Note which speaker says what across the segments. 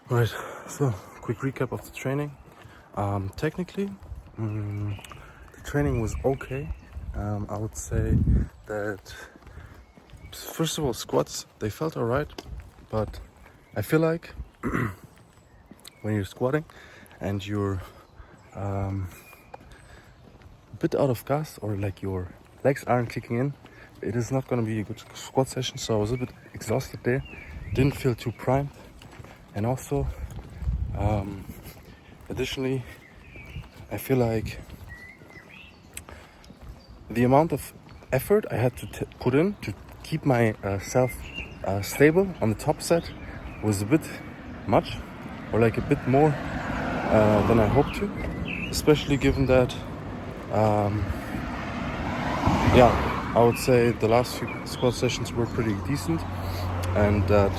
Speaker 1: Right, so quick recap of the training. Technically, the training was okay. I would say that first of all, squats, they felt alright, but I feel like when you're squatting and you're a bit out of gas, or like your legs aren't kicking in, it is not going to be a good squat session. So I was a bit exhausted there, didn't feel too primed. And also, additionally, I feel like the amount of effort I had to put in to keep myself stable on the top set was a bit much, or like a bit more than I hoped to, especially given that, I would say the last few squat sessions were pretty decent, and that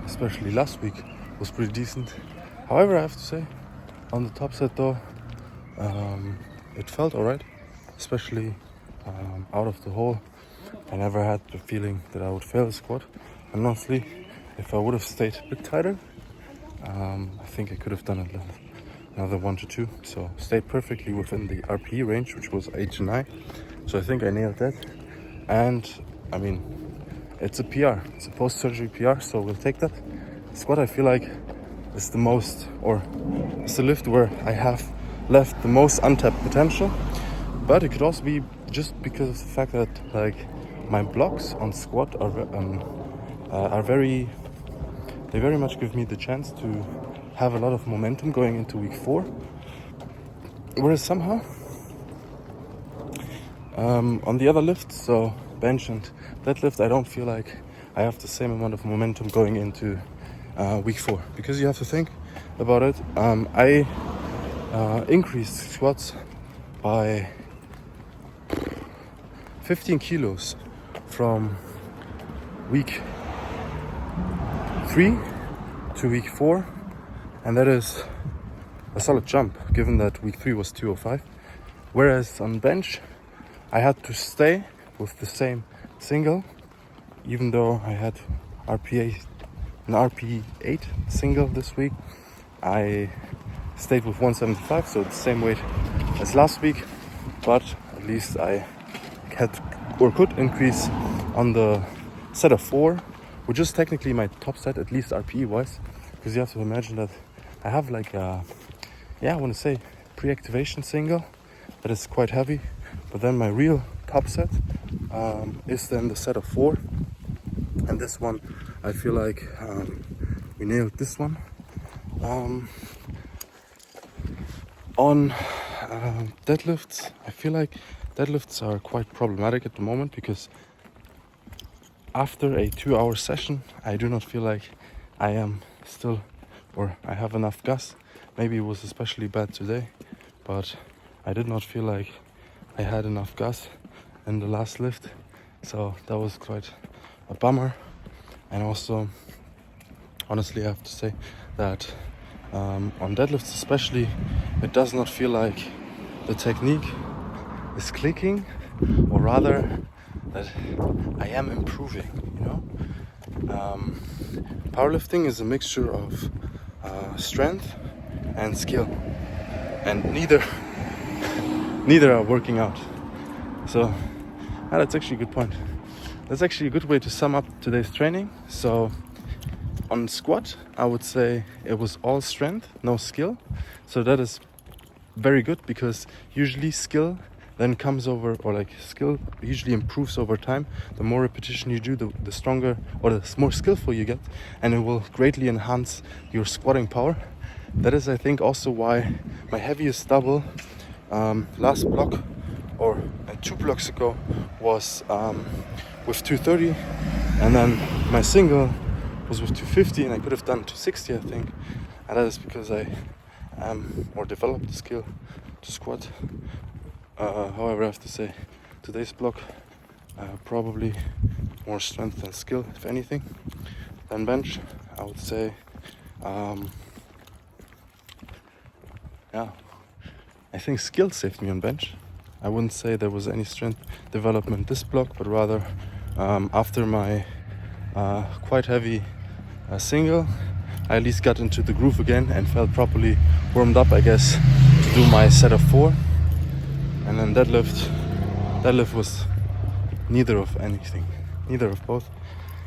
Speaker 1: especially last week was pretty decent. However, I have to say, on the top set though, it felt alright, especially out of the hole. I never had the feeling that I would fail a squat. And honestly, if I would have stayed a bit tighter, I think I could have done another 1 to 2. So stayed perfectly within the RPE range, which was 8 to 9. So I think I nailed that. And I mean, it's a PR. It's a post-surgery PR, so we'll take that. Squat, I feel like, is the most, or it's the lift where I have left the most untapped potential. But it could also be just because of the fact that like my blocks on squat are very, they very much give me the chance to have a lot of momentum going into week 4. Whereas somehow on the other lifts, so bench and deadlift, I don't feel like I have the same amount of momentum going into week 4, because you have to think about it. I increased squats by 15 kilos from week 3 to week 4, and that is a solid jump given that week 3 was 205. Whereas on bench I had to stay with the same single, even though I had an RPE 8 single this week. I stayed with 175, so the same weight as last week, but at least I had or could increase on the set of 4, which is technically my top set, at least RPE wise, because you have to imagine that I have like a, I want to say pre-activation single that is quite heavy, but then my real top set is then the set of 4, and this one I feel like we nailed this one. On deadlifts, I feel like deadlifts are quite problematic at the moment, because after a 2-hour session I do not feel like I am still, or I have enough gas. Maybe it was especially bad today, but I did not feel like I had enough gas in the last lift, so that was quite a bummer. And also, honestly, I have to say that on deadlifts especially, it does not feel like the technique is clicking, or rather that I am improving, you know. Powerlifting is a mixture of strength and skill, and neither are working out. So that's actually a good point. That's actually a good way to sum up today's training. So on squat, I would say it was all strength, no skill. So that is very good, because usually skill then comes over, or like skill usually improves over time. The more repetition you do, the stronger or the more skillful you get, and it will greatly enhance your squatting power. That is, I think, also why my heaviest double last block, or 2 blocks ago, was with 230, and then my single was with 250, and I could have done 260, I think. And that is because I or developed the skill to squat. However, I have to say today's block probably more strength than skill, if anything. Then bench, I would say I think skill saved me on bench. I wouldn't say there was any strength development this block, but rather after my quite heavy single, I at least got into the groove again and felt properly warmed up, I guess, to do my set of 4. And then deadlift was neither of anything, neither of both.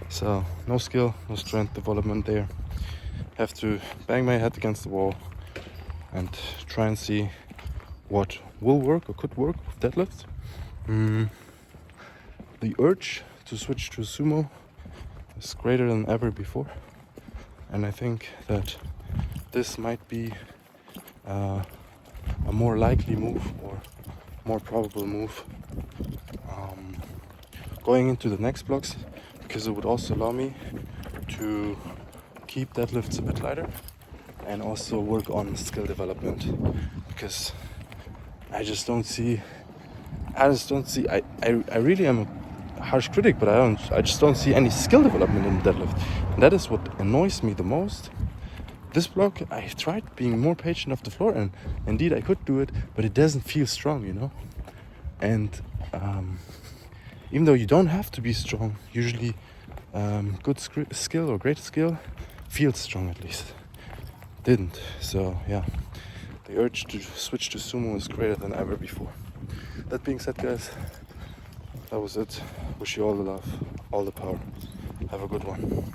Speaker 1: So no skill, no strength development there. Have to bang my head against the wall and try and see what will work or could work with deadlifts. The urge to switch to sumo is greater than ever before, and I think that this might be a more likely move, or more probable move going into the next blocks, because it would also allow me to keep deadlifts a bit lighter and also work on skill development, because I really am a harsh critic, but I just don't see any skill development in deadlift, and that is what annoys me the most. This block, I tried being more patient off the floor, and indeed I could do it, but it doesn't feel strong, you know. And even though you don't have to be strong, usually good skill or great skill feels strong at least. Didn't. So yeah, the urge to switch to sumo is greater than ever before. That being said, guys, that was it. Wish you all the love, all the power. Have a good one.